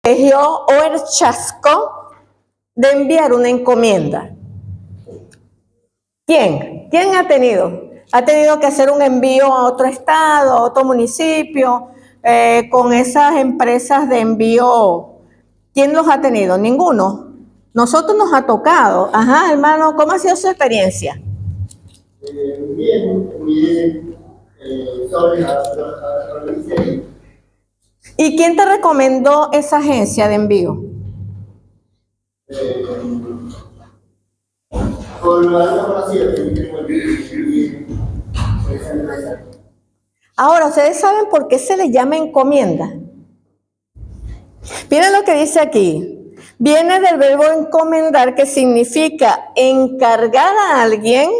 privilegio o el chasco de enviar una encomienda? ¿Quién? ¿Quién ha tenido? ¿Ha tenido que hacer un envío a otro estado, a otro municipio, con esas empresas de envío? ¿Quién los ha tenido? Ninguno. Nosotros nos ha tocado. Ajá, hermano, ¿cómo ha sido su experiencia? Bien, sobre la provincia. ¿Y quién te recomendó esa agencia de envío? Por la conocida, Ahora, ¿ustedes saben por qué se le llama encomienda? Miren lo que dice aquí. Viene del verbo encomendar, que significa encargar a alguien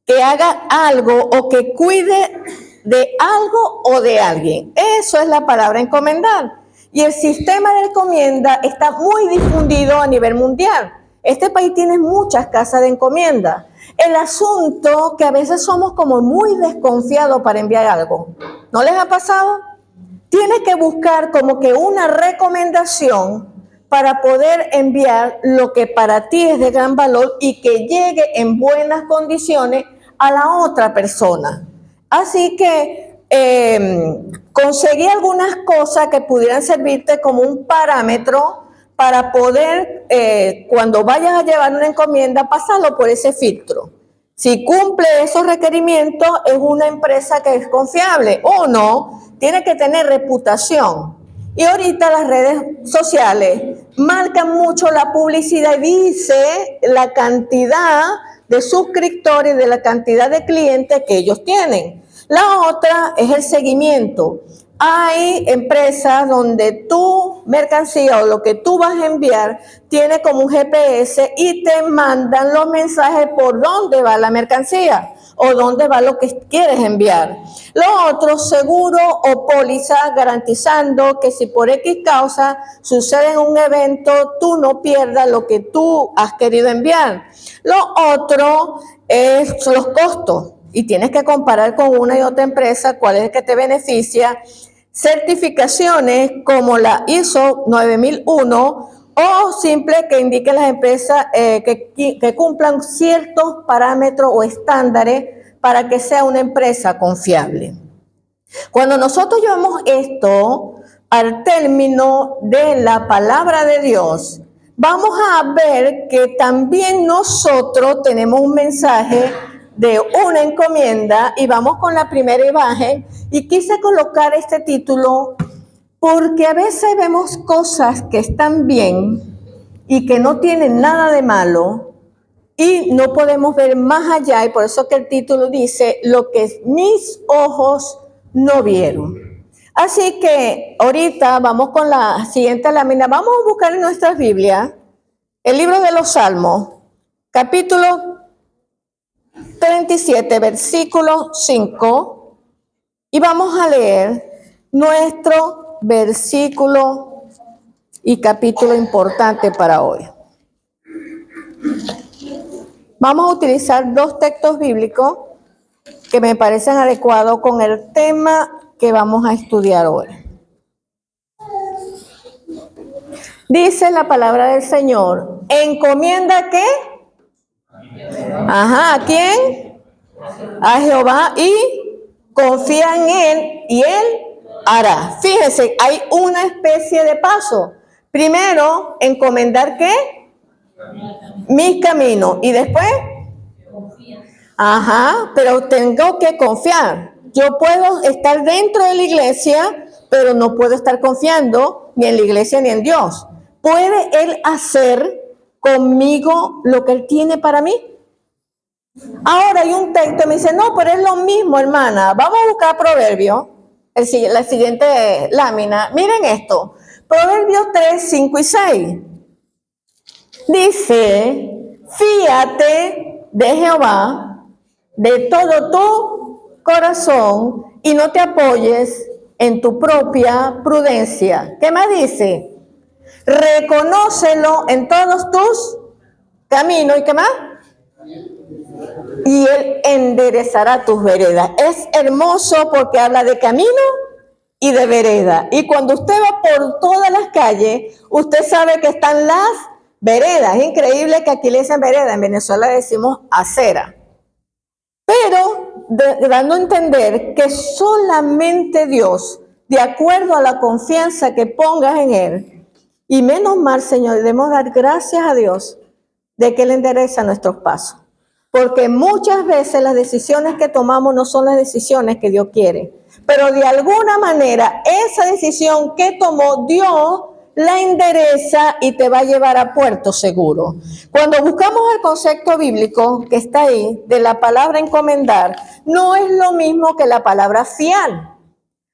que haga algo o que cuide de algo o de alguien. Eso es la palabra encomendar. Y el sistema de encomienda está muy difundido a nivel mundial. Este país tiene muchas casas de encomienda. El asunto que a veces somos como muy desconfiados para enviar algo. ¿No les ha pasado? Tienes que buscar como que una recomendación para poder enviar lo que para ti es de gran valor y que llegue en buenas condiciones a la otra persona. Así que conseguí algunas cosas que pudieran servirte como un parámetro para poder, cuando vayas a llevar una encomienda, pasarlo por ese filtro. Si cumple esos requerimientos, es una empresa que es confiable. O no, tiene que tener reputación. Y ahorita las redes sociales marcan mucho la publicidad y dice la cantidad de suscriptores, de la cantidad de clientes que ellos tienen. La otra es el seguimiento. Hay empresas donde tu mercancía o lo que tú vas a enviar tiene como un GPS y te mandan los mensajes por dónde va la mercancía o dónde va lo que quieres enviar. Lo otro, seguro o póliza, garantizando que si por X causa sucede un evento, tú no pierdas lo que tú has querido enviar. Lo otro es los costos. Y tienes que comparar con una y otra empresa cuál es el que te beneficia. Certificaciones como la ISO 9001 o simple que indique las empresas que cumplan ciertos parámetros o estándares para que sea una empresa confiable. Cuando nosotros llevamos esto al término de la palabra de Dios, vamos a ver que también nosotros tenemos un mensaje de una encomienda y vamos con la primera imagen y quise colocar este título porque a veces vemos cosas que están bien y que no tienen nada de malo y no podemos ver más allá y por eso que el título dice lo que mis ojos no vieron. Así que ahorita vamos con la siguiente lámina. Vamos a buscar en nuestras Biblias el libro de los Salmos, capítulo 37, versículo 5, y vamos a leer nuestro versículo y capítulo importante para hoy. Vamos a utilizar dos textos bíblicos que me parecen adecuados con el tema que vamos a estudiar hoy. Dice la palabra del Señor, ¿encomienda qué? Ajá, ¿a quién? A Jehová y confía en Él y Él hará. Fíjense, hay una especie de paso. Primero, encomendar ¿qué? Mis caminos. Y después, ajá, pero tengo que confiar. Yo puedo estar dentro de la iglesia, pero no puedo estar confiando ni en la iglesia ni en Dios. ¿Puede Él hacer conmigo lo que Él tiene para mí? Ahora hay un texto que me dice, no, pero es lo mismo, hermana. Vamos a buscar Proverbios, la siguiente lámina. Miren esto, Proverbios 3, 5 y 6. Dice, fíate de Jehová de todo tu corazón y no te apoyes en tu propia prudencia. ¿Qué más dice? Reconócelo en todos tus caminos. ¿Y qué más? Y Él enderezará tus veredas. Es hermoso porque habla de camino y de vereda. Y cuando usted va por todas las calles, usted sabe que están las veredas. Es increíble que aquí le dicen vereda, en Venezuela decimos acera. Pero dando a entender que solamente Dios, de acuerdo a la confianza que pongas en Él, y menos mal, Señor, debemos dar gracias a Dios de que Él endereza nuestros pasos. Porque muchas veces las decisiones que tomamos no son las decisiones que Dios quiere. Pero de alguna manera, esa decisión que tomó Dios la endereza y te va a llevar a puerto seguro. Cuando buscamos el concepto bíblico que está ahí, de la palabra encomendar, no es lo mismo que la palabra fiar.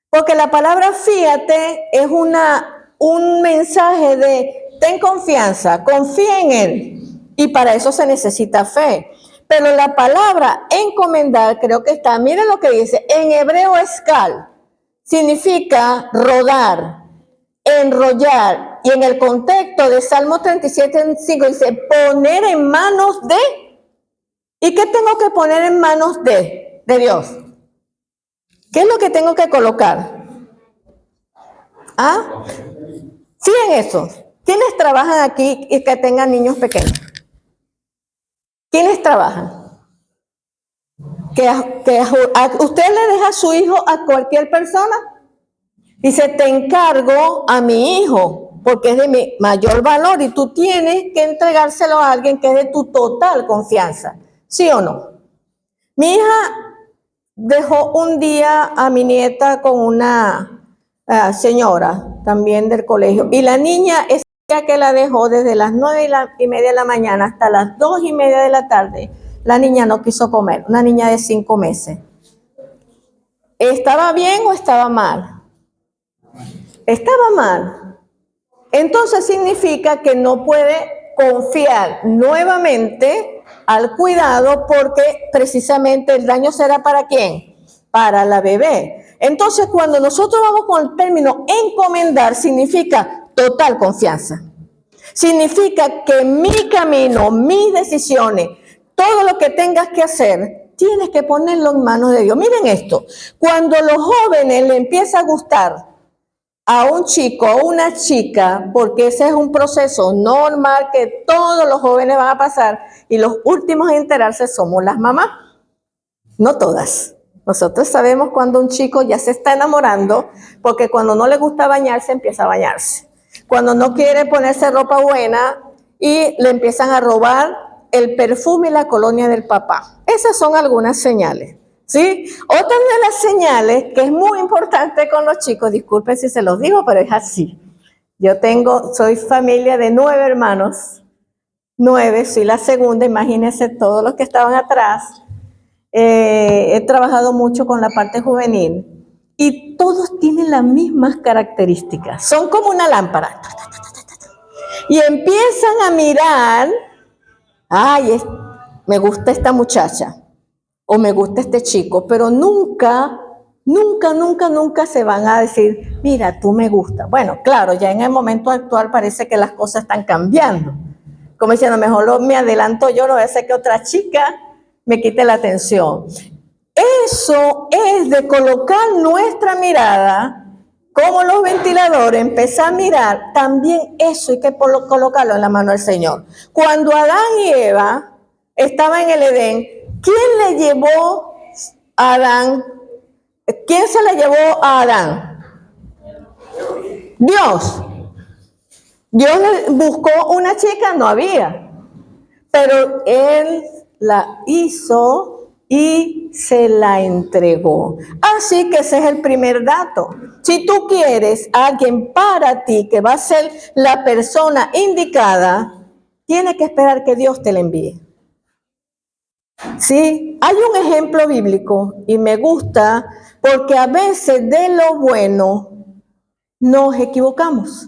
Porque la palabra fíate es un mensaje de ten confianza, confía en Él. Y para eso se necesita fe. Pero la palabra encomendar, creo que está, miren lo que dice, en hebreo escal, significa rodar, enrollar. Y en el contexto de Salmo 37:5 dice, poner en manos de. ¿Y qué tengo que poner en manos de Dios? ¿Qué es lo que tengo que colocar? ¿Ah? Sí, en eso. ¿Quiénes trabajan aquí y que tengan niños pequeños? ¿Quiénes trabajan? ¿Usted le deja a su hijo a cualquier persona? Dice, te encargo a mi hijo, porque es de mi mayor valor y tú tienes que entregárselo a alguien que es de tu total confianza. ¿Sí o no? Mi hija dejó un día a mi nieta con una señora también del colegio. Y la niña, ese día que la dejó desde las 9:30 de la mañana hasta las 2:30 de la tarde, la niña no quiso comer, una niña de 5 meses. ¿Estaba bien o estaba mal? Estaba mal. Entonces significa que no puede confiar nuevamente al cuidado porque precisamente el daño será ¿para quién? Para la bebé. Entonces cuando nosotros vamos con el término encomendar significa total confianza. Significa que mi camino, mis decisiones, todo lo que tengas que hacer, tienes que ponerlo en manos de Dios. Miren esto, cuando los jóvenes le empieza a gustar a un chico o una chica, porque ese es un proceso normal que todos los jóvenes van a pasar y los últimos en enterarse somos las mamás, no todas. Nosotros sabemos cuando un chico ya se está enamorando, porque cuando no le gusta bañarse, empieza a bañarse. Cuando no quiere ponerse ropa buena y le empiezan a robar el perfume y la colonia del papá. Esas son algunas señales. ¿Sí? Otra de las señales que es muy importante con los chicos, disculpen si se los digo, pero es así. Soy familia de 9 hermanos, 9, soy la segunda, imagínense todos los que estaban atrás. He trabajado mucho con la parte juvenil y todos tienen las mismas características, son como una lámpara. Y empiezan a mirar, ay, me gusta esta muchacha. O me gusta este chico, pero nunca se van a decir, mira, tú me gustas. Bueno, claro, ya en el momento actual parece que las cosas están cambiando. Como diciendo, mejor me adelanto yo, no voy a hacer que otra chica me quite la atención. Eso es de colocar nuestra mirada, como los ventiladores, empezar a mirar, también eso hay que colocarlo en la mano del Señor. Cuando Adán y Eva estaban en el Edén, ¿quién le llevó a Adán? ¿Quién se la llevó a Adán? Dios. Dios buscó una chica, no había. Pero Él la hizo y se la entregó. Así que ese es el primer dato. Si tú quieres a alguien para ti que va a ser la persona indicada, tienes que esperar que Dios te la envíe. Sí, hay un ejemplo bíblico y me gusta porque a veces de lo bueno nos equivocamos.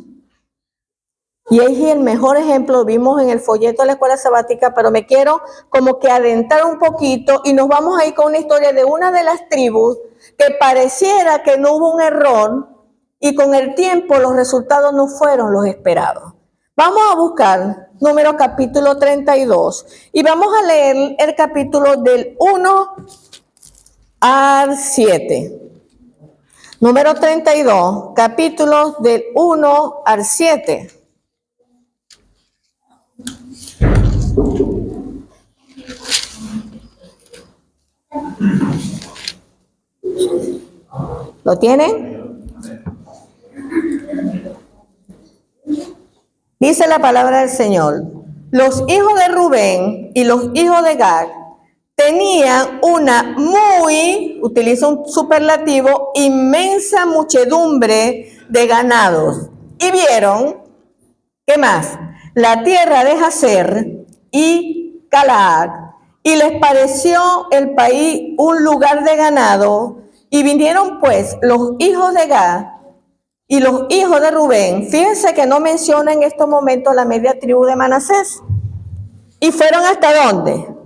Y ahí el mejor ejemplo lo vimos en el folleto de la escuela sabática, pero me quiero como que adentrar un poquito y nos vamos a ir con una historia de una de las tribus que pareciera que no hubo un error y con el tiempo los resultados no fueron los esperados. Vamos a buscar Número capítulo 32 y vamos a leer el capítulo del 1 al 7. Número 32, capítulos del 1 al 7. ¿Lo tienen? Dice la palabra del Señor: los hijos de Rubén y los hijos de Gad tenían una utiliza un superlativo, inmensa muchedumbre de ganados. Y vieron, ¿qué más? La tierra de Jazer y Galaad, y les pareció el país un lugar de ganado, y vinieron pues los hijos de Gad y los hijos de Rubén. Fíjense que no menciona en estos momentos la media tribu de Manasés. ¿Y fueron hasta dónde?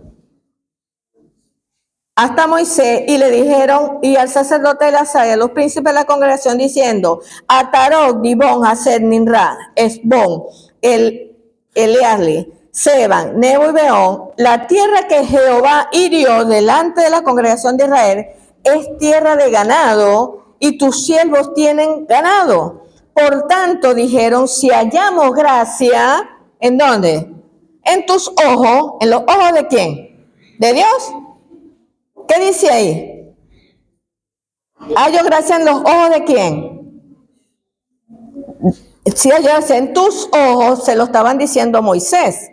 Hasta Moisés, y le dijeron, y al sacerdote de la Salla, los príncipes de la congregación, diciendo: Atarot, Dibón, Haser, Ninra, Esbón, Eleale, Seban, Nebo y Beón, la tierra que Jehová hirió delante de la congregación de Israel es tierra de ganado, y tus siervos tienen ganado. Por tanto, dijeron: si hallamos gracia, ¿en dónde? En tus ojos. ¿En los ojos de quién? ¿De Dios? ¿Qué dice ahí? ¿Hallo gracia en los ojos de quién? Si hallo gracia en tus ojos, se lo estaban diciendo a Moisés,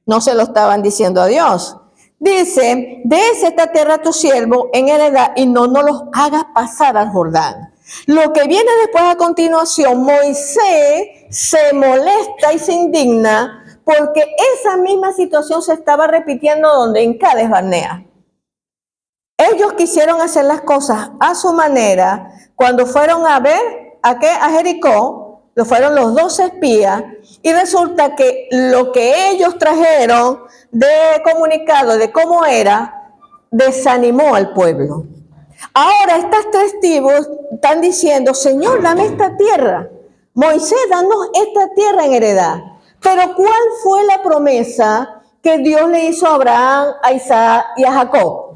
no se lo estaban diciendo a Dios. Dice: des esta tierra a tu siervo en heredad, y no nos los hagas pasar al Jordán. Lo que viene después a continuación, Moisés se molesta y se indigna porque esa misma situación se estaba repitiendo donde, en Cades Barnea. Ellos quisieron hacer las cosas a su manera. Cuando fueron a ver a Jericó, fueron los 12 espías, y resulta que lo que ellos trajeron de comunicado de cómo era, desanimó al pueblo. Ahora estas 3 tribus están diciendo: Señor, dame esta tierra. Moisés, danos esta tierra en heredad. Pero ¿cuál fue la promesa que Dios le hizo a Abraham, a Isaac y a Jacob?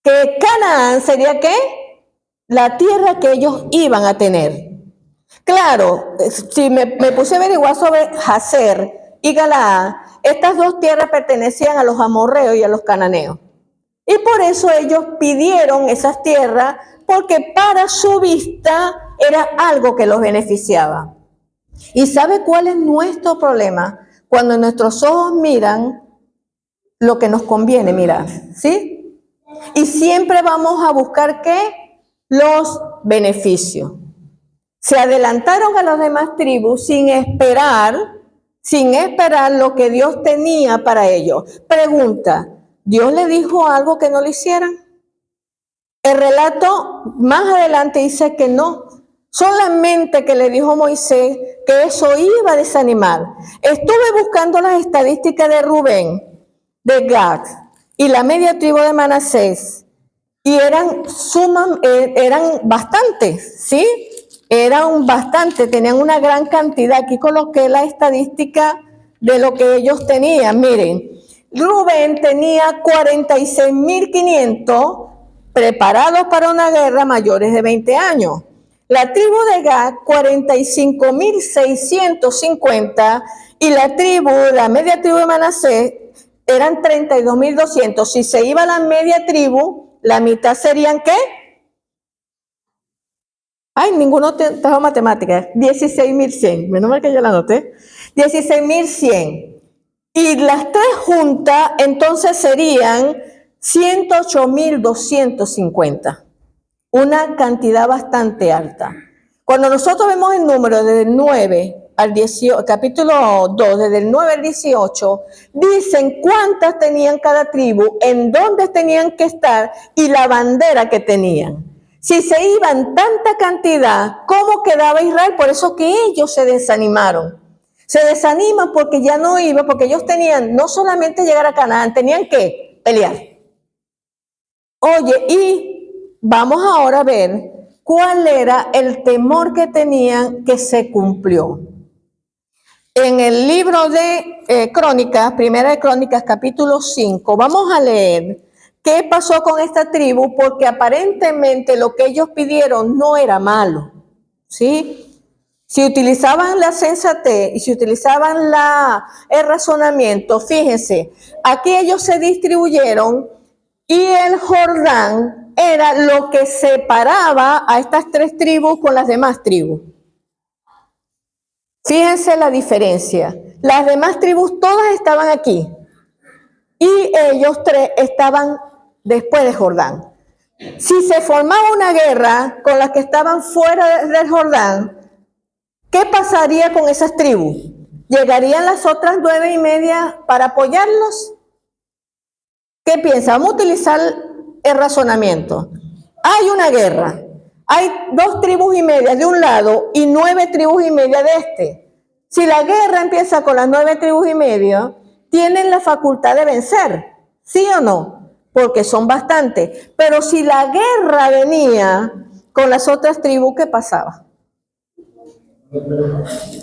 Que Canaán sería, ¿qué? La tierra que ellos iban a tener. Claro, si me puse a averiguar sobre Jazer y Galaad, estas 2 tierras pertenecían a los amorreos y a los cananeos. Y por eso ellos pidieron esas tierras, porque para su vista era algo que los beneficiaba. ¿Y sabe cuál es nuestro problema? Cuando nuestros ojos miran lo que nos conviene mirar, ¿sí? Y siempre vamos a buscar, ¿qué? Los beneficios. Se adelantaron a las demás tribus sin esperar lo que Dios tenía para ellos. Pregunta: ¿Dios le dijo algo que no le hicieran? El relato más adelante dice que no. Solamente que le dijo a Moisés que eso iba a desanimar. Estuve buscando las estadísticas de Rubén, de Gad y la media tribu de Manasés, y eran bastantes, ¿sí? Eran bastantes, tenían una gran cantidad. Aquí coloqué la estadística de lo que ellos tenían. Miren, Rubén tenía 46.500 preparados para una guerra, mayores de 20 años. La tribu de Gad, 45.650, y la media tribu de Manasés eran 32.200. Si se iba la media tribu, la mitad serían, ¿qué? Ay, ninguno trajo matemáticas. 16.100. Menos mal que yo la anoté. 16.100. Y las 3 juntas, entonces serían 108.250. Una cantidad bastante alta. Cuando nosotros vemos el número desde el 9 al 18, capítulo 2, desde el 9 al 18, dicen cuántas tenían cada tribu, en dónde tenían que estar y la bandera que tenían. Si se iban tanta cantidad, ¿cómo quedaba Israel? Por eso que ellos se desanimaron. Se desaniman porque ya no iba, porque ellos tenían no solamente llegar a Canaán, tenían que pelear. Oye, y vamos ahora a ver cuál era el temor que tenían, que se cumplió. En el libro de Crónicas, Primera de Crónicas, capítulo 5, vamos a leer ¿Qué pasó con esta tribu? Porque aparentemente lo que ellos pidieron no era malo, ¿sí? Si utilizaban la sensatez y si utilizaban el razonamiento, fíjense, aquí ellos se distribuyeron y el Jordán era lo que separaba a estas 3 tribus con las demás tribus. Fíjense la diferencia. Las demás tribus todas estaban aquí y ellos 3 estaban después de Jordán. Si se formaba una guerra con las que estaban fuera del Jordán, ¿qué pasaría con esas tribus? ¿Llegarían las otras 9:30 para apoyarlos? ¿Qué piensa? Vamos a utilizar el razonamiento. Hay una guerra. Hay 2 tribus y media de un lado y 9 tribus y media de este. Si la guerra empieza con las 9 tribus y media, tienen la facultad de vencer, ¿sí o no? Porque son bastantes. Pero si la guerra venía con las otras tribus, ¿qué pasaba?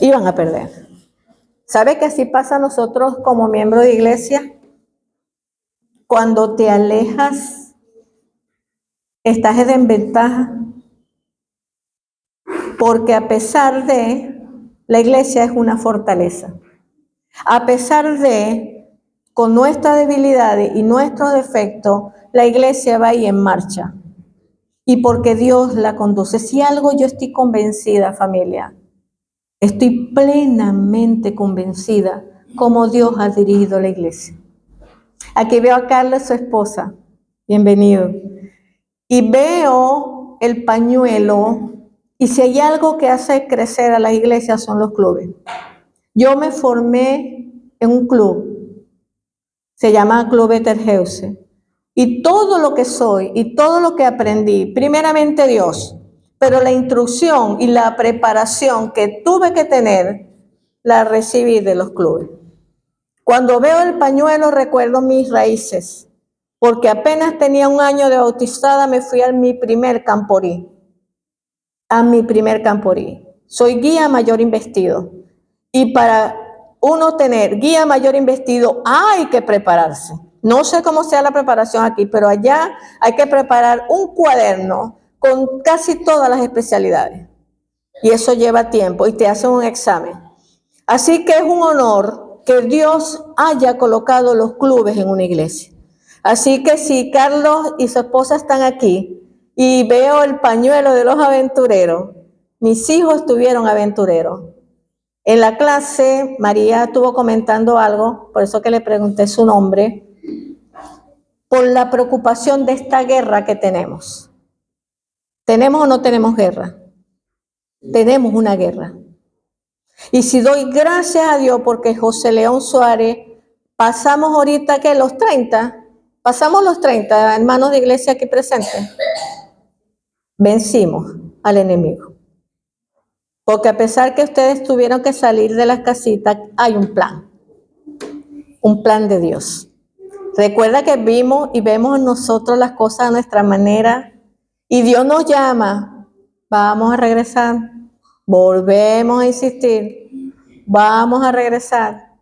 Iban a perder. ¿Sabe que así pasa a nosotros como miembros de iglesia? Cuando te alejas, estás en desventaja. Porque a pesar de, la iglesia es una fortaleza. A pesar de, con nuestras debilidades y nuestros defectos, la iglesia va ahí en marcha. Y porque Dios la conduce. Si algo yo estoy convencida, familia, estoy plenamente convencida cómo Dios ha dirigido la iglesia. Aquí veo a Carla, su esposa. Bienvenido. Y veo el pañuelo. Y si hay algo que hace crecer a las iglesias son los clubes. Yo me formé en un club. Se llama Club Betelgeuse. Y todo lo que soy y todo lo que aprendí, primeramente Dios, pero la instrucción y la preparación que tuve que tener, la recibí de los clubes. Cuando veo el pañuelo recuerdo mis raíces, porque apenas tenía 1 año de bautizada me fui a mi primer camporí. Soy guía mayor investido. Y para uno tener guía mayor investido hay que prepararse. No sé cómo sea la preparación aquí, pero allá hay que preparar un cuaderno con casi todas las especialidades. Y eso lleva tiempo y te hacen un examen. Así que es un honor que Dios haya colocado los clubes en una iglesia. Así que si Carlos y su esposa están aquí y veo el pañuelo de los aventureros, mis hijos tuvieron aventureros. En la clase, María estuvo comentando algo, por eso que le pregunté su nombre, por la preocupación de esta guerra que tenemos. ¿Tenemos o no tenemos guerra? Tenemos una guerra. Y si doy gracias a Dios porque José León Suárez, pasamos ahorita que los 30, hermanos de iglesia aquí presentes, vencimos al enemigo. Porque a pesar que ustedes tuvieron que salir de las casitas, hay un plan de Dios. Recuerda que vimos y vemos nosotros las cosas a nuestra manera y Dios nos llama, vamos a regresar, volvemos a insistir, vamos a regresar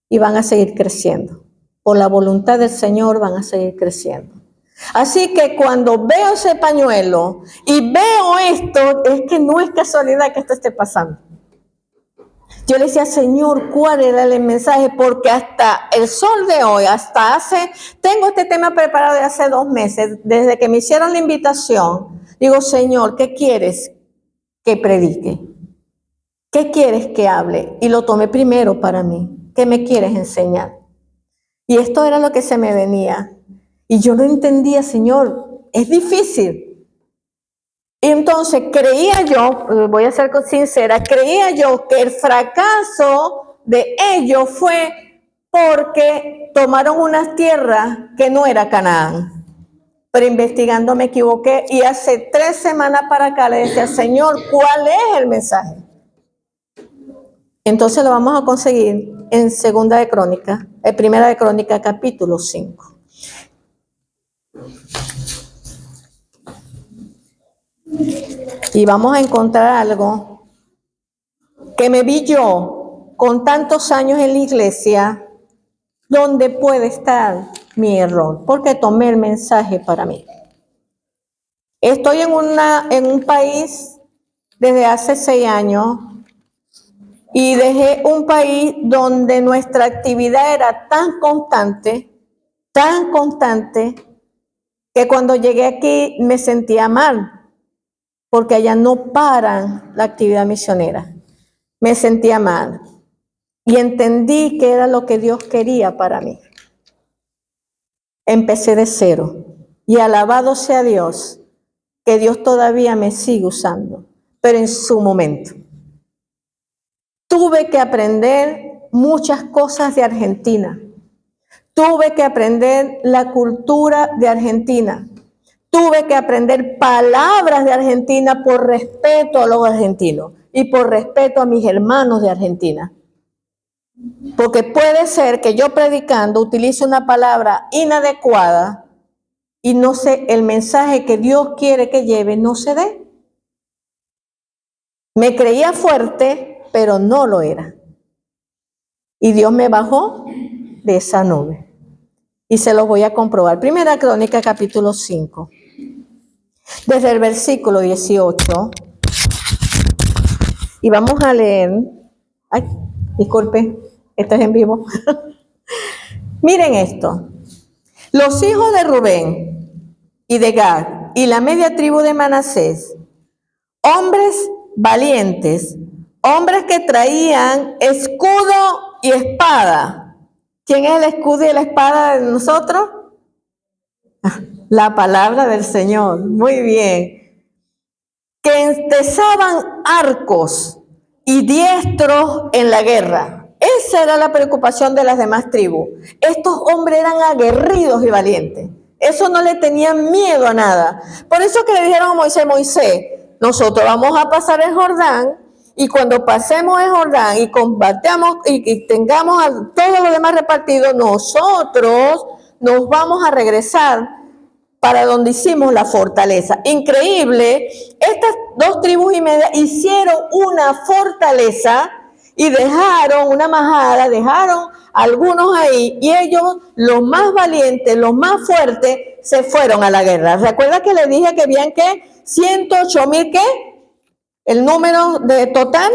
y van a seguir creciendo. Por la voluntad del Señor van a seguir creciendo. Así que cuando veo ese pañuelo y veo esto, es que no es casualidad que esto esté pasando. Yo le decía, Señor, ¿cuál era el mensaje? Porque hasta el sol de hoy, tengo este tema preparado de hace 2 meses, desde que me hicieron la invitación, digo, Señor, ¿qué quieres que predique? ¿Qué quieres que hable? Y lo tomé primero para mí. ¿Qué me quieres enseñar? Y esto era lo que se me venía. Y yo no entendía, Señor, es difícil. Y entonces creía yo, voy a ser sincera, creía yo que el fracaso de ellos fue porque tomaron unas tierras que no era Canaán. Pero investigando me equivoqué y hace 3 semanas para acá le decía, Señor, ¿cuál es el mensaje? Entonces lo vamos a conseguir en Primera de Crónicas, capítulo 5. Y vamos a encontrar algo que me vi yo con tantos años en la iglesia, donde puede estar mi error, porque tomé el mensaje para mí. Estoy en un país desde hace 6 años y dejé un país donde nuestra actividad era tan constante, que cuando llegué aquí me sentía mal, porque allá no paran la actividad misionera. Me sentía mal y entendí que era lo que Dios quería para mí. Empecé de cero y alabado sea Dios, que Dios todavía me sigue usando, pero en su momento. Tuve que aprender muchas cosas de Argentina. Tuve que aprender la cultura de Argentina. Tuve que aprender palabras de Argentina por respeto a los argentinos y por respeto a mis hermanos de Argentina. Porque puede ser que yo predicando utilice una palabra inadecuada y no sé, el mensaje que Dios quiere que lleve no se dé. Me creía fuerte, pero no lo era. Y Dios me bajó de esa nube. Y se los voy a comprobar. Primera Crónica, capítulo 5. Desde el versículo 18. Y vamos a leer. Ay, disculpe, esto es en vivo. Miren esto. Los hijos de Rubén y de Gad y la media tribu de Manasés, hombres valientes, hombres que traían escudo y espada. ¿Quién es el escudo y la espada de nosotros? La palabra del Señor. Muy bien. Que entesaban arcos y diestros en la guerra. Esa era la preocupación de las demás tribus. Estos hombres eran aguerridos y valientes. Eso no le tenían miedo a nada. Por eso que le dijeron a Moisés, nosotros vamos a pasar el Jordán y cuando pasemos el Jordán y combatamos y tengamos a todos los demás repartidos, nosotros nos vamos a regresar para donde hicimos la fortaleza. Increíble, estas 2 tribus y media hicieron una fortaleza y dejaron una majada, dejaron algunos ahí, y ellos, los más valientes, los más fuertes, se fueron a la guerra. ¿Recuerda que le dije que habían qué? 108,000 ¿qué? El número de total,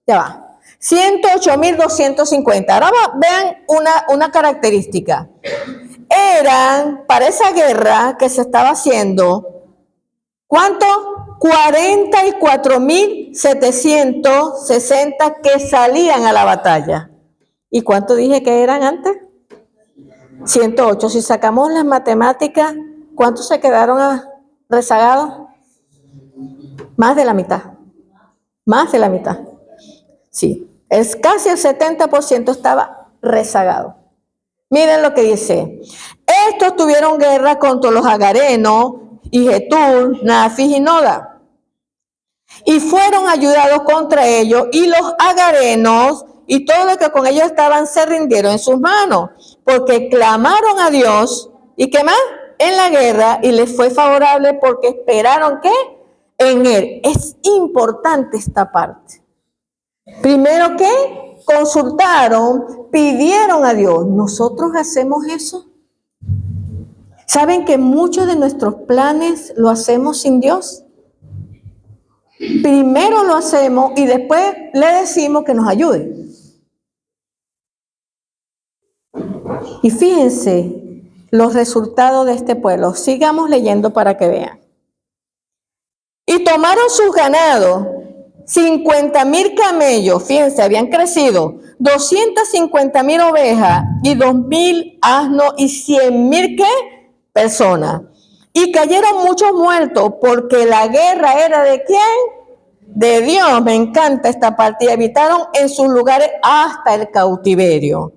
ya va, 108,250. Ahora vean una característica. Eran, para esa guerra que se estaba haciendo, ¿cuánto? 44,760 que salían a la batalla. ¿Y cuánto dije que eran antes? 108. Si sacamos las matemáticas, ¿cuántos se quedaron rezagados? Más de la mitad. Más de la mitad. Sí, es casi el 70% estaba rezagado. Miren lo que dice. Estos tuvieron guerra contra los agarenos, y Getur, Nafis y Noda. Y fueron ayudados contra ellos, y los agarenos y todo lo que con ellos estaban se rindieron en sus manos, porque clamaron a Dios, ¿y qué más? En la guerra, y les fue favorable porque esperaron, ¿qué? En él. Es importante esta parte. Primero, ¿qué? Consultaron, pidieron a Dios. ¿Nosotros hacemos eso? ¿Saben que muchos de nuestros planes lo hacemos sin Dios? Primero lo hacemos y después le decimos que nos ayude. Y fíjense los resultados de este pueblo. Sigamos leyendo para que vean. Y tomaron sus ganados, 50,000 camellos, fíjense, habían crecido, 250,000 ovejas y 2,000 asnos y 100,000 ¿qué? Personas. Y cayeron muchos muertos porque la guerra era ¿de quién? De Dios. Me encanta esta parte. Y habitaron en sus lugares hasta el cautiverio.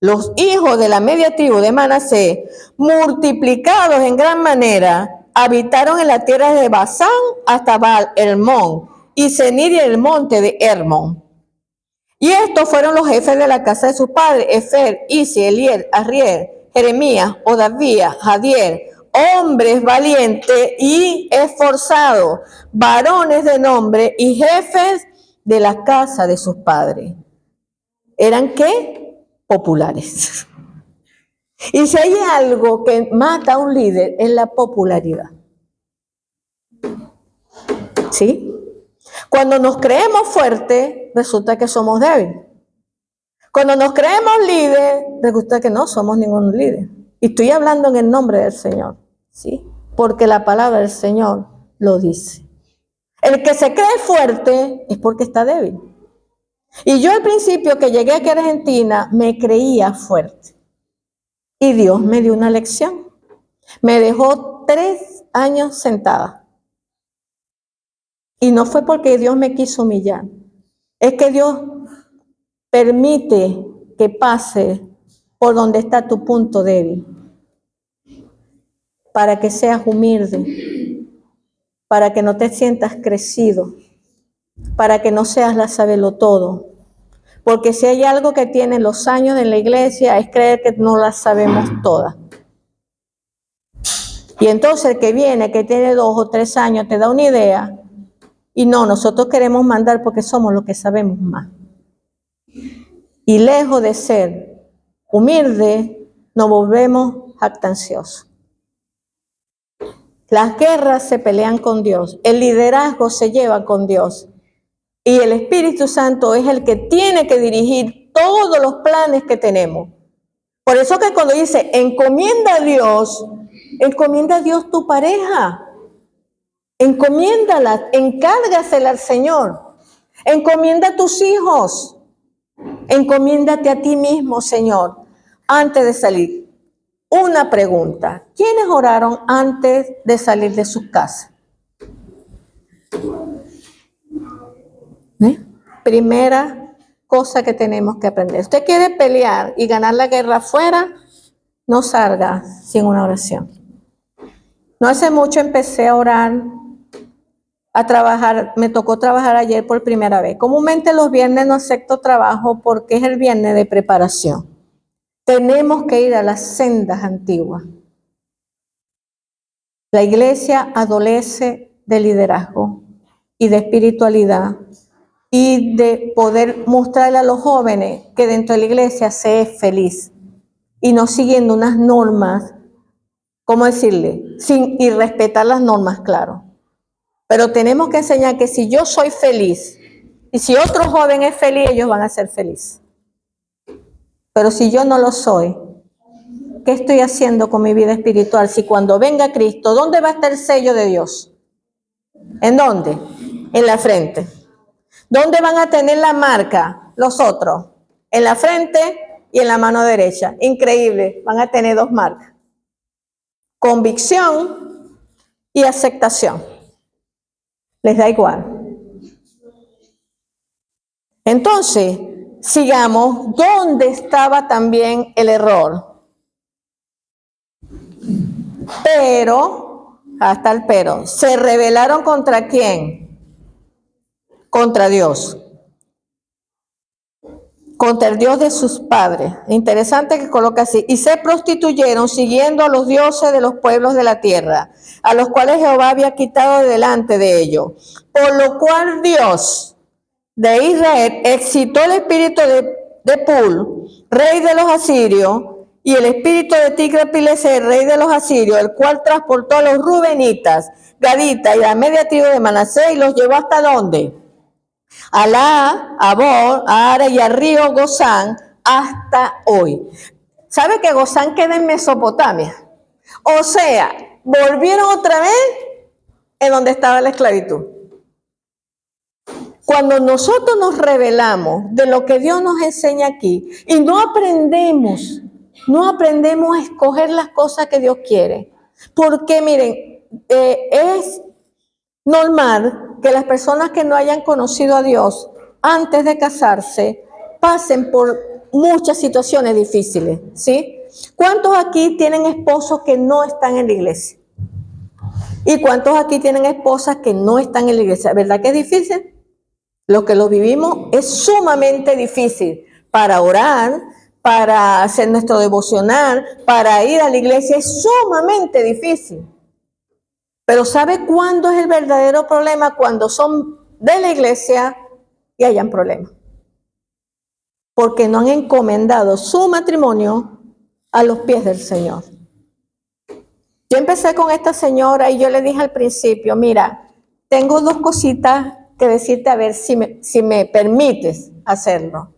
Los hijos de la media tribu de Manasés, multiplicados en gran manera, habitaron en la tierra de Basán hasta Baal Hermón y Senir y el monte de Hermón. Y estos fueron los jefes de la casa de sus padres: Efer, Isi, Eliel, Arriel, Jeremías, Odavía, Jadiel, hombres valientes y esforzados, varones de nombre y jefes de la casa de sus padres. ¿Eran qué? Populares. Y si hay algo que mata a un líder, es la popularidad. ¿Sí? Cuando nos creemos fuertes, resulta que somos débiles. Cuando nos creemos líderes, resulta que no somos ningún líder. Y estoy hablando en el nombre del Señor, ¿sí? Porque la palabra del Señor lo dice. El que se cree fuerte es porque está débil. Y yo al principio que llegué aquí a Argentina, me creía fuerte. Y Dios me dio una lección. Me dejó 3 años sentada. Y no fue porque Dios me quiso humillar. Es que Dios permite que pase por donde está tu punto débil. Para que seas humilde. Para que no te sientas crecido. Para que no seas la sabelotodo. Porque si hay algo que tienen los años en la iglesia es creer que no las sabemos todas. Y entonces el que viene, que tiene 2 o 3 años, te da una idea. Y no, nosotros queremos mandar porque somos los que sabemos más. Y lejos de ser humildes, nos volvemos jactanciosos. Las guerras se pelean con Dios. El liderazgo se lleva con Dios. Y el Espíritu Santo es el que tiene que dirigir todos los planes que tenemos. Por eso que cuando dice, encomienda a Dios tu pareja. Encomiéndala, encárgasela al Señor. Encomienda a tus hijos. Encomiéndate a ti mismo, Señor, antes de salir. Una pregunta. ¿Quiénes oraron antes de salir de sus casas? Primera cosa que tenemos que aprender. Usted quiere pelear y ganar la guerra afuera, no salga sin una oración. No hace mucho empecé a orar, a trabajar, me tocó trabajar ayer por primera vez. Comúnmente los viernes no acepto trabajo porque es el viernes de preparación. Tenemos que ir a las sendas antiguas. La iglesia adolece de liderazgo y de espiritualidad y de poder mostrarle a los jóvenes que dentro de la iglesia se es feliz y no siguiendo unas normas, ¿cómo decirle? Y respetar las normas, claro. Pero tenemos que enseñar que si yo soy feliz y si otro joven es feliz, ellos van a ser felices. Pero si yo no lo soy, ¿qué estoy haciendo con mi vida espiritual? Si cuando venga Cristo, ¿dónde va a estar el sello de Dios? ¿En dónde? En la frente. ¿Dónde van a tener la marca los otros? En la frente y en la mano derecha. Increíble, van a tener 2 marcas. Convicción y aceptación. Les da igual. Entonces, sigamos, ¿dónde estaba también el error? Pero, hasta el pero, ¿se rebelaron contra quién? Contra Dios. Contra el Dios de sus padres. Interesante que coloca así. Y se prostituyeron siguiendo a los dioses de los pueblos de la tierra, a los cuales Jehová había quitado de delante de ellos. Por lo cual Dios de Israel excitó el espíritu de Pul, rey de los asirios, y el espíritu de Tigre-Pileser, rey de los asirios, el cual transportó a los rubenitas, gaditas y la media tribu de Manasés y los llevó ¿hasta dónde? Alá, Abor, Ara y al río Gozán hasta hoy. ¿Sabe que Gozán queda en Mesopotamia? O sea, volvieron otra vez en donde estaba la esclavitud. Cuando nosotros nos revelamos de lo que Dios nos enseña aquí y no aprendemos a escoger las cosas que Dios quiere. Porque miren, es normal que las personas que no hayan conocido a Dios antes de casarse pasen por muchas situaciones difíciles, ¿sí? ¿Cuántos aquí tienen esposos que no están en la iglesia? ¿Y cuántos aquí tienen esposas que no están en la iglesia? ¿Verdad que es difícil? Lo que lo vivimos es sumamente difícil para orar, para hacer nuestro devocional, para ir a la iglesia, es sumamente difícil. Pero ¿sabe cuándo es el verdadero problema? Cuando son de la iglesia y hayan problemas. Porque no han encomendado su matrimonio a los pies del Señor. Yo empecé con esta señora y yo le dije al principio, mira, tengo dos cositas que decirte a ver si me permites hacerlo.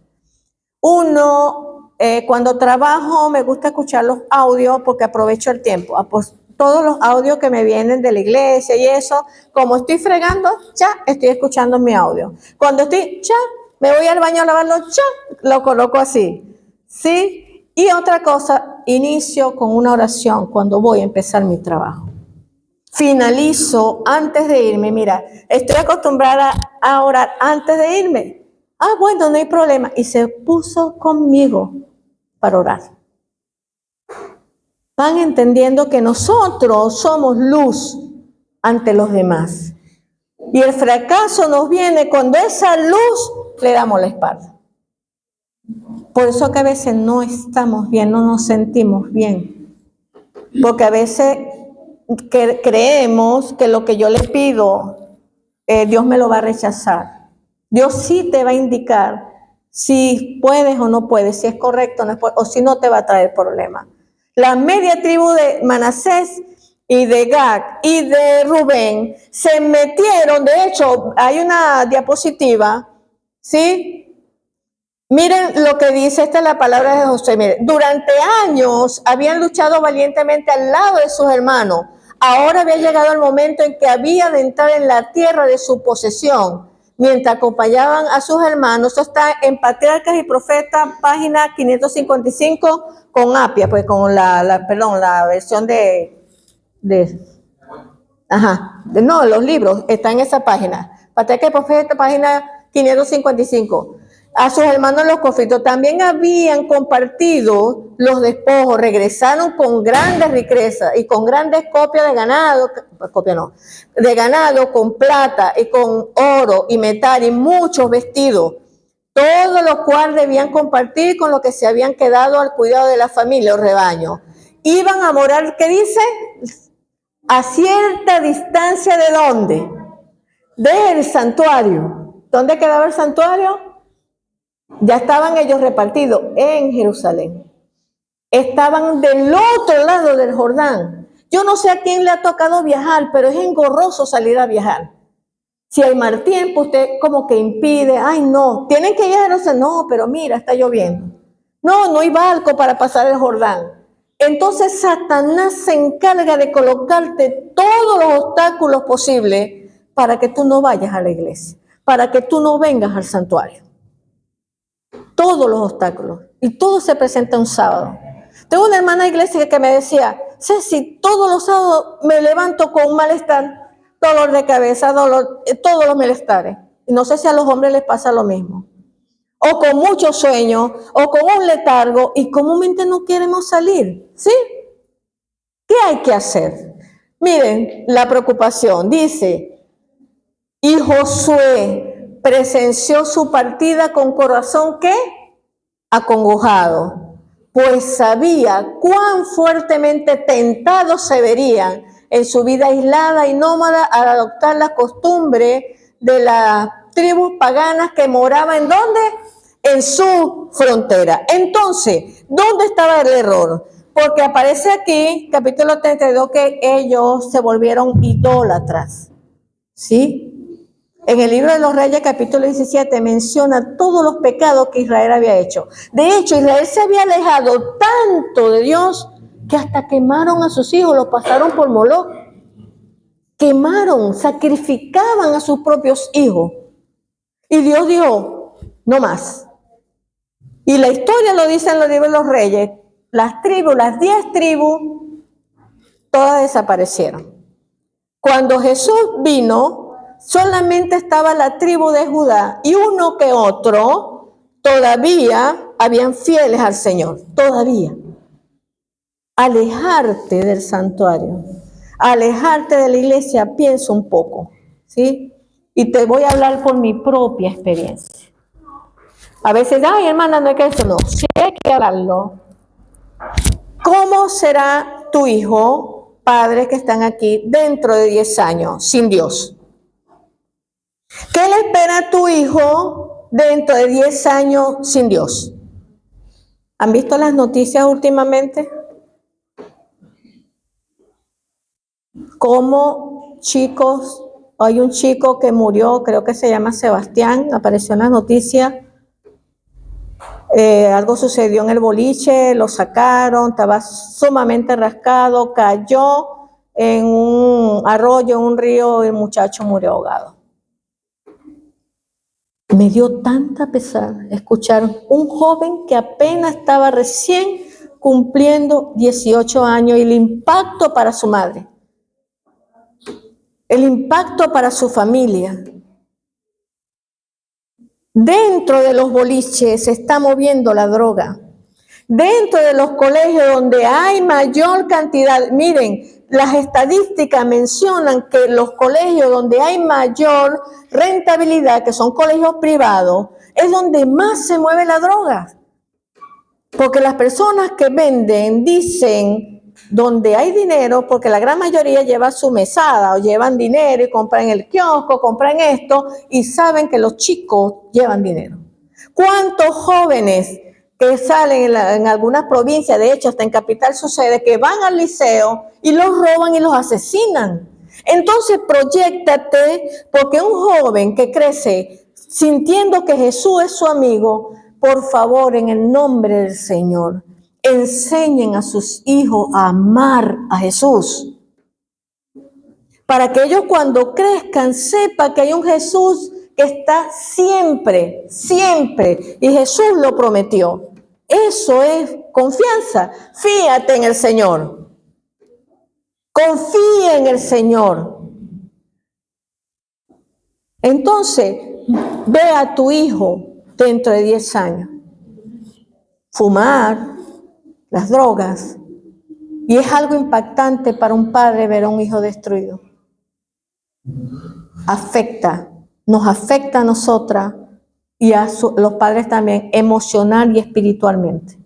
Uno, cuando trabajo me gusta escuchar los audios porque aprovecho el tiempo. Pues todos los audios que me vienen de la iglesia y eso, como estoy fregando, ya estoy escuchando mi audio. Cuando estoy, ya, me voy al baño a lavarlo, ya, lo coloco así. ¿Sí? Y otra cosa, inicio con una oración cuando voy a empezar mi trabajo. Finalizo antes de irme, mira, estoy acostumbrada a orar antes de irme. Ah, bueno, no hay problema. Y se puso conmigo para orar. Van entendiendo que nosotros somos luz ante los demás. Y el fracaso nos viene cuando esa luz le damos la espalda. Por eso que a veces no estamos bien, no nos sentimos bien. Porque a veces creemos que lo que yo le pido, Dios me lo va a rechazar. Dios sí te va a indicar si puedes o no puedes, si es correcto o no es correcto, o si no te va a traer problemas. La media tribu de Manasés y de Gad y de Rubén se metieron, de hecho, hay una diapositiva, ¿sí? Miren lo que dice, esta es la palabra de José. Miren, durante años habían luchado valientemente al lado de sus hermanos. Ahora había llegado el momento en que había de entrar en la tierra de su posesión, mientras acompañaban a sus hermanos. Esto está en Patriarcas y Profetas, página 555, con Apia, pues con la versión no, los libros están en esa página. Patriarcas y Profetas, página 555. A sus hermanos los conflictos. También habían compartido los despojos, regresaron con grandes riquezas y con grandes copias de ganado, de ganado con plata y con oro y metal y muchos vestidos, todo lo cual debían compartir con lo que se habían quedado al cuidado de la familia o rebaño. Iban a morar, ¿qué dice? A cierta distancia ¿de dónde? Del santuario. ¿Dónde quedaba el santuario? Ya estaban ellos repartidos en Jerusalén. Estaban del otro lado del Jordán. Yo no sé a quién le ha tocado viajar, pero es engorroso salir a viajar. Si hay mal tiempo, usted como que impide, ay no, tienen que ir a Jerusalén, no, pero mira, está lloviendo. No hay barco para pasar el Jordán. Entonces Satanás se encarga de colocarte todos los obstáculos posibles para que tú no vayas a la iglesia, para que tú no vengas al santuario. Todos los obstáculos. Y todo se presenta un sábado. Tengo una hermana de iglesia que me decía, Ceci, todos los sábados me levanto con un malestar, dolor de cabeza, todos los malestares. Y no sé si a los hombres les pasa lo mismo. O con mucho sueño, o con un letargo, y comúnmente no queremos salir. ¿Sí? ¿Qué hay que hacer? Miren, la preocupación. Dice, y Josué presenció su partida con corazón, ¿qué? Acongojado, pues sabía cuán fuertemente tentados se verían en su vida aislada y nómada al adoptar la costumbre de las tribus paganas que moraban ¿en dónde? En su frontera. Entonces, ¿dónde estaba el error? Porque aparece aquí, capítulo 32, que ellos se volvieron idólatras, ¿sí? En el libro de los Reyes, capítulo 17, menciona todos los pecados que Israel había hecho. De hecho, Israel se había alejado tanto de Dios que hasta quemaron a sus hijos, los pasaron por Moloc. Quemaron, sacrificaban a sus propios hijos. Y Dios dijo, no más. Y la historia lo dice en los libros de los Reyes. Las 10 tribus, todas desaparecieron. Cuando Jesús vino, solamente estaba la tribu de Judá y uno que otro todavía habían fieles al Señor, todavía. Alejarte del santuario, alejarte de la iglesia, piensa un poco, ¿sí? Y te voy a hablar por mi propia experiencia. A veces, ay hermana, no hay que eso, no, sí hay que hablarlo. ¿Cómo será tu hijo, padres que están aquí, dentro de 10 años sin Dios? ¿Qué le espera a tu hijo dentro de 10 años sin Dios? ¿Han visto las noticias últimamente? Como chicos, hay un chico que murió, creo que se llama Sebastián, apareció en las noticias. Algo sucedió en el boliche, lo sacaron, estaba sumamente rascado, cayó en un arroyo, en un río, y el muchacho murió ahogado. Me dio tanta pesar escuchar un joven que apenas estaba recién cumpliendo 18 años y el impacto para su madre, el impacto para su familia. Dentro de los boliches se está moviendo la droga. Dentro de los colegios donde hay mayor cantidad, miren, las estadísticas mencionan que los colegios donde hay mayor rentabilidad, que son colegios privados, es donde más se mueve la droga. Porque las personas que venden dicen donde hay dinero, porque la gran mayoría lleva su mesada o llevan dinero y compran el kiosco, compran esto y saben que los chicos llevan dinero. ¿Cuántos jóvenes que salen en algunas provincias, de hecho hasta en Capital sucede, que van al liceo y los roban y los asesinan? Entonces proyéctate, porque un joven que crece sintiendo que Jesús es su amigo, por favor, en el nombre del Señor, enseñen a sus hijos a amar a Jesús. Para que ellos cuando crezcan sepan que hay un Jesús que está siempre, siempre. Y Jesús lo prometió. Eso es confianza. Fíate en el Señor. Confía en el Señor. Entonces, ve a tu hijo dentro de 10 años. Fumar, las drogas. Y es algo impactante para un padre ver a un hijo destruido. Nos afecta a nosotras y a los padres también, emocional y espiritualmente.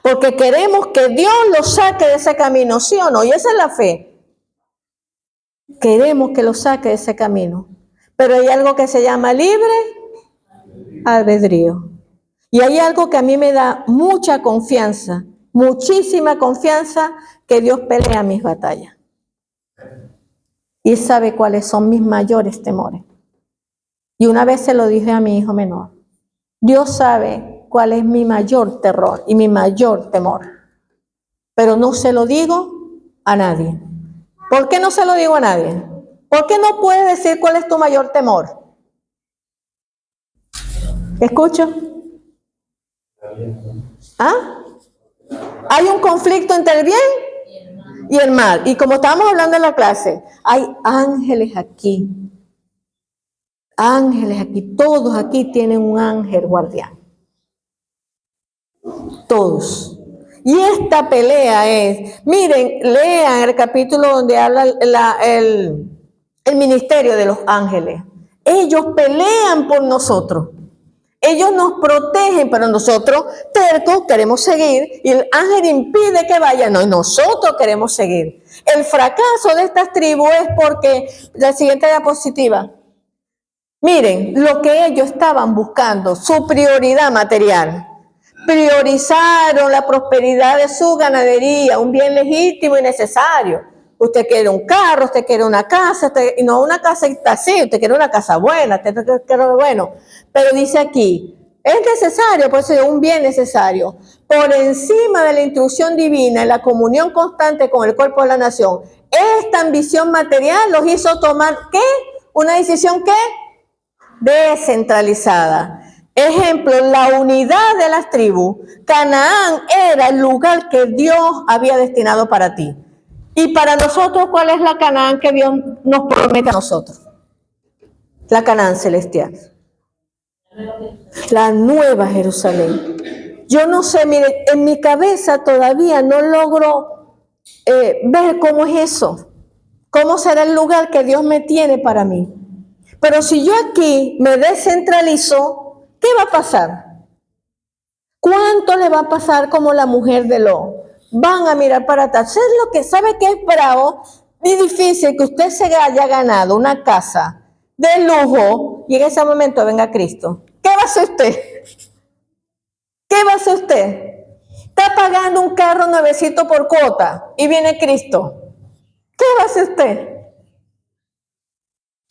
Porque queremos que Dios lo saque de ese camino, ¿sí o no? Y esa es la fe. Queremos que lo saque de ese camino. Pero hay algo que se llama libre albedrío. Y hay algo que a mí me da mucha confianza, muchísima confianza, que Dios pelea mis batallas. Y sabe cuáles son mis mayores temores. Y una vez se lo dije a mi hijo menor. Dios sabe cuál es mi mayor terror y mi mayor temor. Pero no se lo digo a nadie. ¿Por qué no se lo digo a nadie? ¿Por qué no puedes decir cuál es tu mayor temor? ¿Escucho? ¿Ah? Hay un conflicto entre el bien y el mal. Y como estábamos hablando en la clase, hay ángeles aquí. Ángeles aquí. Todos aquí tienen un ángel guardián. Todos. Y esta pelea es, miren, lean el capítulo donde habla el ministerio de los ángeles. Ellos pelean por nosotros. Ellos nos protegen, pero nosotros, tercos, queremos seguir y el ángel impide que vayan. No, y nosotros queremos seguir. El fracaso de estas tribus es porque, la siguiente diapositiva, miren, lo que ellos estaban buscando, su prioridad material. Priorizaron la prosperidad de su ganadería, un bien legítimo y necesario. Usted quiere un carro, usted quiere una casa, y no una casa así, usted quiere una casa buena, usted quiere bueno. Pero dice aquí, es necesario, por eso es un bien necesario. Por encima de la instrucción divina y la comunión constante con el cuerpo de la nación, esta ambición material los hizo tomar, ¿qué? Una decisión, ¿qué? Descentralizada. Ejemplo, la unidad de las tribus. Canaán era el lugar que Dios había destinado para ti. Y para nosotros, ¿cuál es la Canaán que Dios nos promete a nosotros? La Canaán celestial. La nueva Jerusalén. Yo no sé, mire, en mi cabeza todavía no logro ver cómo es eso. ¿Cómo será el lugar que Dios me tiene para mí? Pero si yo aquí me descentralizo, ¿qué va a pasar? ¿Cuánto le va a pasar como la mujer de Lot? Van a mirar para atrás. ¿Sabe lo que sabe que es bravo y difícil que usted se haya ganado una casa de lujo y en ese momento venga Cristo? ¿Qué va a hacer usted? ¿Qué va a hacer usted? está pagando un carro nuevecito por cuota y viene Cristo. ¿Qué va a hacer usted?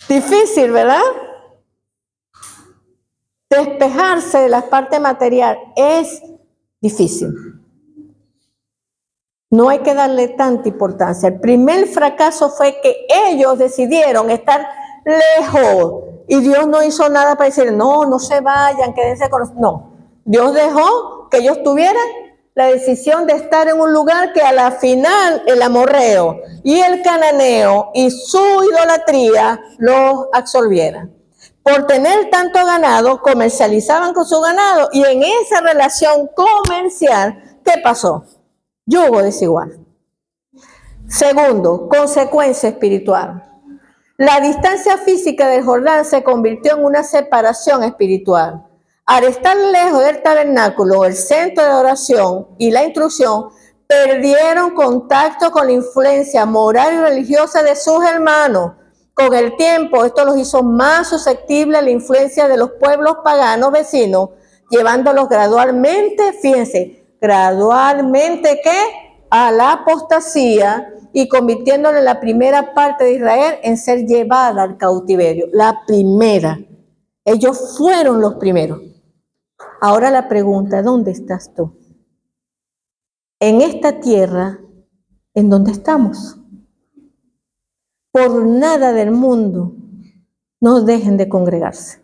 Difícil, ¿verdad? Despejarse de la parte material es difícil. No hay que darle tanta importancia. El primer fracaso fue que ellos decidieron estar lejos y Dios no hizo nada para decir, no, no se vayan, quédense con nosotros. No, Dios dejó que ellos tuvieran la decisión de estar en un lugar que a la final el amorreo y el cananeo y su idolatría los absorbieran. Por tener tanto ganado, comercializaban con su ganado y en esa relación comercial, ¿qué pasó? Yugo desigual. Segundo, consecuencia espiritual. La distancia física del Jordán se convirtió en una separación espiritual. Al estar lejos del tabernáculo, el centro de oración y la instrucción, perdieron contacto con la influencia moral y religiosa de sus hermanos. Con el tiempo, esto los hizo más susceptibles a la influencia de los pueblos paganos vecinos, llevándolos gradualmente, fíjense, gradualmente, ¿qué? A la apostasía y convirtiéndole la primera parte de Israel en ser llevada al cautiverio. La primera. Ellos fueron los primeros. Ahora la pregunta, ¿dónde estás tú? En esta tierra, ¿en dónde estamos? Por nada del mundo no dejen de congregarse.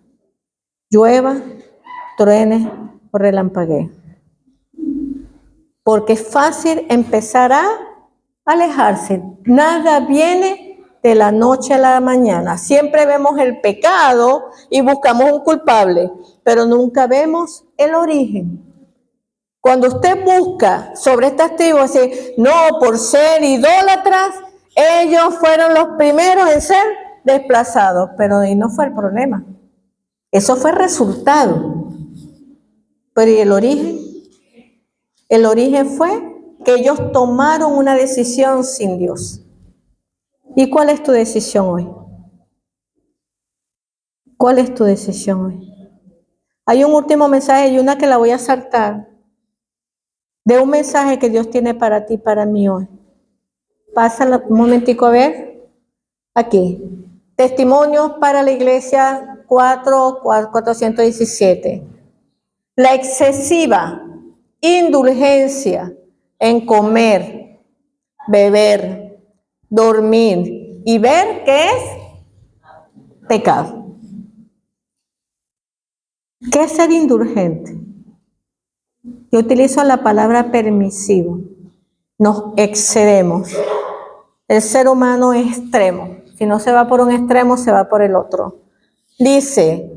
Llueva, truene o relampaguee. Porque es fácil empezar a alejarse. Nada viene de la noche a la mañana. Siempre vemos el pecado y buscamos un culpable, pero nunca vemos el origen. Cuando usted busca sobre estas tribus, dice, no, por ser idólatras, ellos fueron los primeros en ser desplazados, pero ahí no fue el problema. Eso fue el resultado. Pero ¿y el origen? El origen fue que ellos tomaron una decisión sin Dios. ¿Y cuál es tu decisión hoy? ¿Cuál es tu decisión hoy? Hay un último mensaje y una que la voy a saltar, de un mensaje que Dios tiene para ti y para mí hoy. Pásala un momentico a ver. Aquí. Testimonios para la iglesia 417. La excesiva indulgencia en comer, beber, dormir y ver qué es pecado. ¿Qué es ser indulgente? Yo utilizo la palabra permisivo. Nos excedemos. El ser humano es extremo. Si no se va por un extremo, se va por el otro. Dice,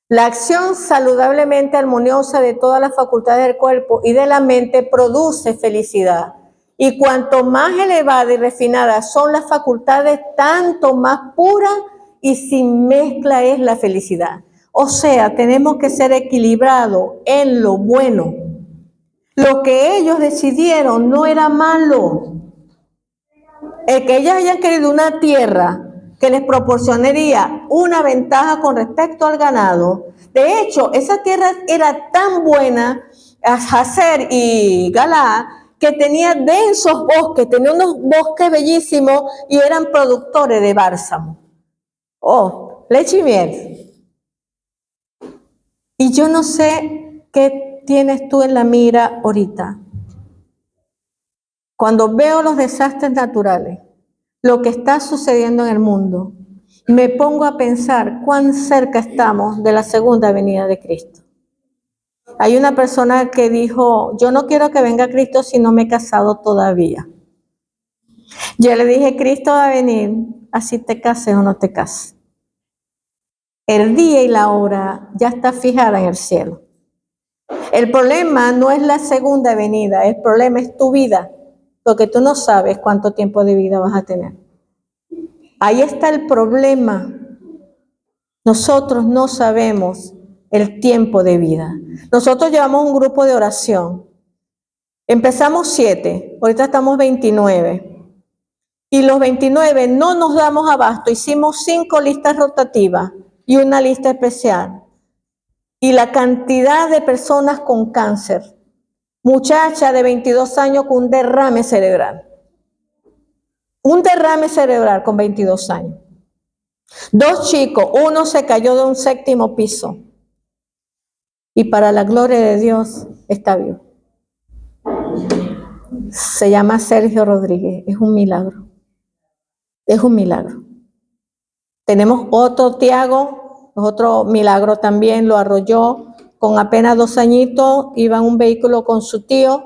la acción saludablemente armoniosa de todas las facultades del cuerpo y de la mente produce felicidad. Y cuanto más elevadas y refinadas son las facultades, tanto más pura y sin mezcla es la felicidad. O sea, tenemos que ser equilibrados en lo bueno. Lo que ellos decidieron no era malo. El que ellos hayan querido una tierra que les proporcionaría una ventaja con respecto al ganado. De hecho, esa tierra era tan buena, Jazer y Galaad, que tenía densos bosques, tenía unos bosques bellísimos y eran productores de bálsamo. Oh, leche y miel. Y yo no sé qué tienes tú en la mira ahorita. Cuando veo los desastres naturales, lo que está sucediendo en el mundo, me pongo a pensar cuán cerca estamos de la segunda venida de Cristo. Hay una persona que dijo, yo no quiero que venga Cristo si no me he casado todavía. Yo le dije, Cristo va a venir, así te cases o no te cases. El día y la hora ya está fijada en el cielo. El problema no es la segunda venida, el problema es tu vida, porque tú no sabes cuánto tiempo de vida vas a tener. Ahí está el problema. Nosotros no sabemos el tiempo de vida. Nosotros llevamos un grupo de oración. Empezamos 7, ahorita estamos 29. Y los 29 no nos damos abasto. Hicimos 5 listas rotativas y una lista especial. Y la cantidad de personas con cáncer muchacha de 22 años con un derrame cerebral. Un derrame cerebral con 22 años. 2 chicos, uno se cayó de un 7º piso. Y para la gloria de Dios está vivo. Se llama Sergio Rodríguez. Es un milagro. Es un milagro. Tenemos otro Tiago, otro milagro también, lo arrolló con apenas 2 añitos, iba en un vehículo con su tío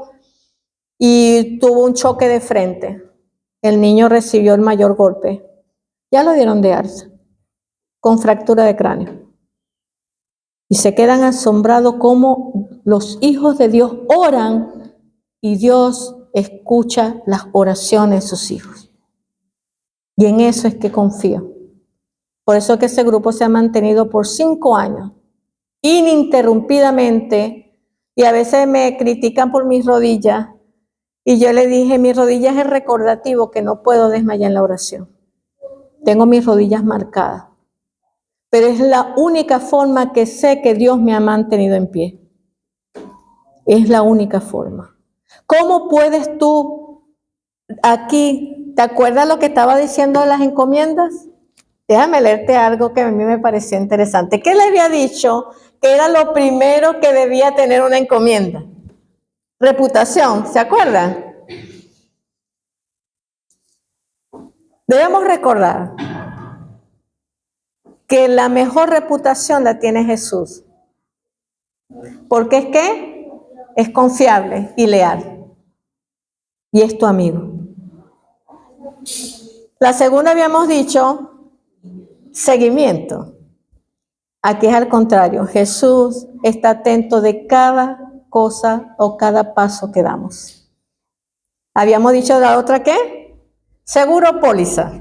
y tuvo un choque de frente. El niño recibió el mayor golpe. Ya lo dieron de alta, con fractura de cráneo. Y se quedan asombrados cómo los hijos de Dios oran y Dios escucha las oraciones de sus hijos. Y en eso es que confío. Por eso es que ese grupo se ha mantenido por 5 años, ininterrumpidamente, y a veces me critican por mis rodillas, y yo le dije, mis rodillas es recordativo que no puedo desmayar en la oración. Tengo mis rodillas marcadas, pero es la única forma que sé que Dios me ha mantenido en pie. Es la única forma. ¿Cómo puedes tú aquí, te acuerdas lo que estaba diciendo de las encomiendas? Déjame leerte algo que a mí me pareció interesante. ¿Qué le había dicho que era lo primero que debía tener una encomienda? Reputación, ¿se acuerdan? Debemos recordar que la mejor reputación la tiene Jesús. Porque es que es confiable y leal. Y es tu amigo. La segunda habíamos dicho, seguimiento. Aquí es al contrario. Jesús está atento de cada cosa o cada paso que damos. Habíamos dicho la otra, ¿qué? Seguro póliza.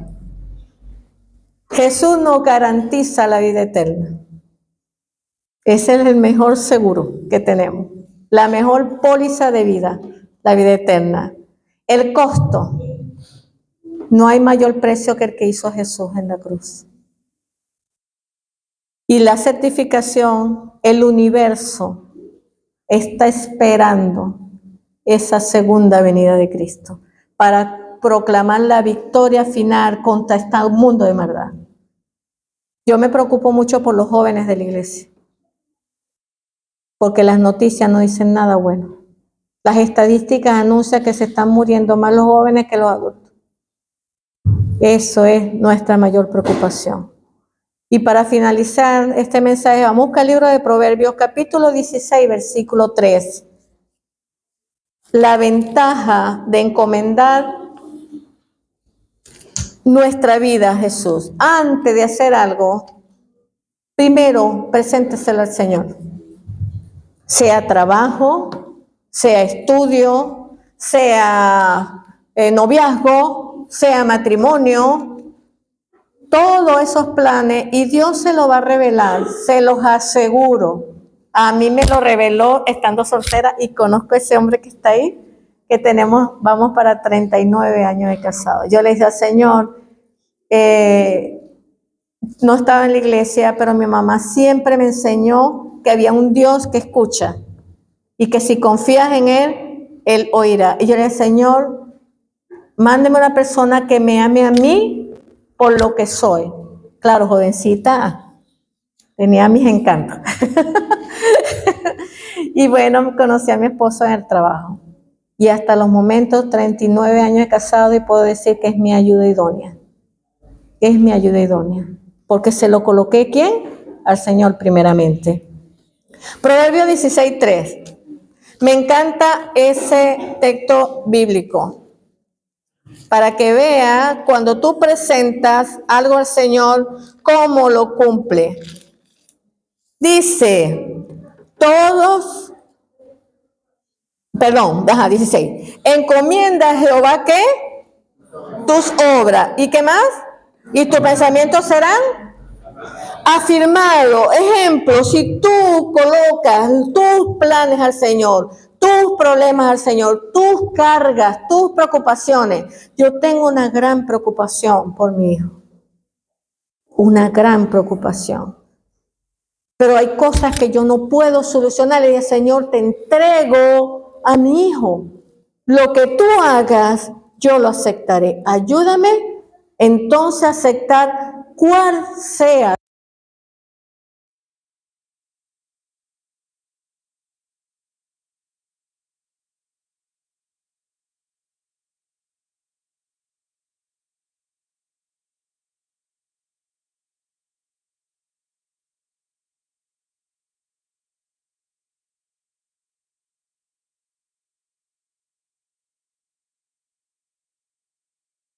Jesús nos garantiza la vida eterna. Ese es el mejor seguro que tenemos. La mejor póliza de vida, la vida eterna. El costo. No hay mayor precio que el que hizo Jesús en la cruz. Y la certificación, el universo está esperando esa segunda venida de Cristo para proclamar la victoria final contra este mundo de maldad. Yo me preocupo mucho por los jóvenes de la iglesia, porque las noticias no dicen nada bueno. Las estadísticas anuncian que se están muriendo más los jóvenes que los adultos. Eso es nuestra mayor preocupación. Y para finalizar este mensaje, vamos a buscar el libro de Proverbios, capítulo 16, versículo 3. La ventaja de encomendar nuestra vida a Jesús. Antes de hacer algo, primero presénteselo al Señor. Sea trabajo, sea estudio, sea noviazgo, sea matrimonio, todos esos planes, y Dios se lo va a revelar, se los aseguro. A mí me lo reveló estando soltera y conozco a ese hombre que está ahí, que vamos para 39 años de casado. Yo le dije al Señor, no estaba en la iglesia, pero mi mamá siempre me enseñó que había un Dios que escucha y que si confías en Él, Él oirá. Y yo le dije, Señor, mándeme una persona que me ame a mí por lo que soy. Claro, jovencita, tenía mis encantos. Y bueno, conocí a mi esposo en el trabajo. Y hasta los momentos, 39 años de casado, y puedo decir que es mi ayuda idónea. Es mi ayuda idónea. Porque se lo coloqué, ¿quién? Al Señor primeramente. Proverbios 16:3. Me encanta ese texto bíblico. Para que vea cuando tú presentas algo al Señor, cómo lo cumple. Dice, 16. Encomienda a Jehová, ¿qué? Tus obras. ¿Y qué más? ¿Y tus pensamientos serán? Afirmado. Ejemplo, si tú colocas tus planes al Señor, tus problemas al Señor, tus cargas, tus preocupaciones. Yo tengo una gran preocupación por mi hijo. Una gran preocupación. Pero hay cosas que yo no puedo solucionar. Y el Señor, te entrego a mi hijo, lo que tú hagas, yo lo aceptaré. Ayúdame entonces a aceptar cuál sea